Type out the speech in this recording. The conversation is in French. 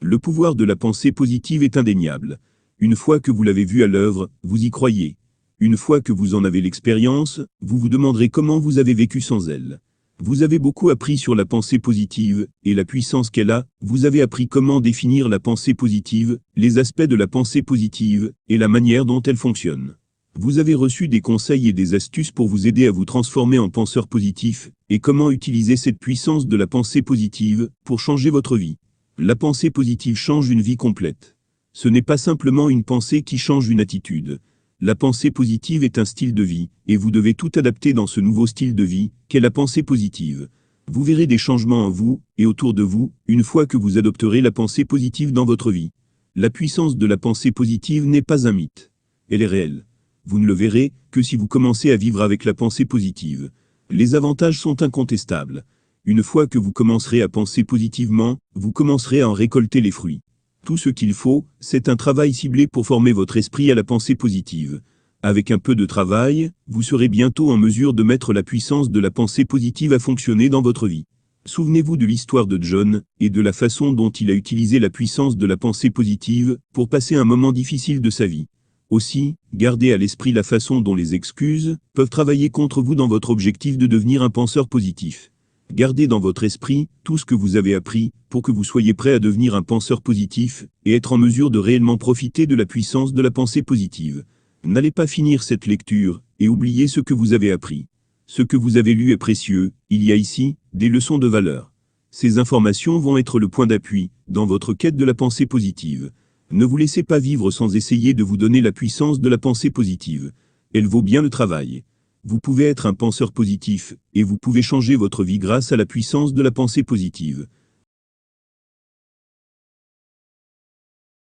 Le pouvoir de la pensée positive est indéniable. Une fois que vous l'avez vu à l'œuvre, vous y croyez. Une fois que vous en avez l'expérience, vous vous demanderez comment vous avez vécu sans elle. Vous avez beaucoup appris sur la pensée positive, et la puissance qu'elle a, vous avez appris comment définir la pensée positive, les aspects de la pensée positive, et la manière dont elle fonctionne. Vous avez reçu des conseils et des astuces pour vous aider à vous transformer en penseur positif, et comment utiliser cette puissance de la pensée positive, pour changer votre vie. La pensée positive change une vie complète. Ce n'est pas simplement une pensée qui change une attitude. La pensée positive est un style de vie, et vous devez tout adapter dans ce nouveau style de vie, qu'est la pensée positive. Vous verrez des changements en vous, et autour de vous, une fois que vous adopterez la pensée positive dans votre vie. La puissance de la pensée positive n'est pas un mythe. Elle est réelle. Vous ne le verrez que si vous commencez à vivre avec la pensée positive. Les avantages sont incontestables. Une fois que vous commencerez à penser positivement, vous commencerez à en récolter les fruits. Tout ce qu'il faut, c'est un travail ciblé pour former votre esprit à la pensée positive. Avec un peu de travail, vous serez bientôt en mesure de mettre la puissance de la pensée positive à fonctionner dans votre vie. Souvenez-vous de l'histoire de John, et de la façon dont il a utilisé la puissance de la pensée positive, pour passer un moment difficile de sa vie. Aussi, gardez à l'esprit la façon dont les excuses peuvent travailler contre vous dans votre objectif de devenir un penseur positif. Gardez dans votre esprit tout ce que vous avez appris pour que vous soyez prêt à devenir un penseur positif et être en mesure de réellement profiter de la puissance de la pensée positive. N'allez pas finir cette lecture et oublier ce que vous avez appris. Ce que vous avez lu est précieux, il y a ici des leçons de valeur. Ces informations vont être le point d'appui dans votre quête de la pensée positive. Ne vous laissez pas vivre sans essayer de vous donner la puissance de la pensée positive. Elle vaut bien le travail. Vous pouvez être un penseur positif, et vous pouvez changer votre vie grâce à la puissance de la pensée positive.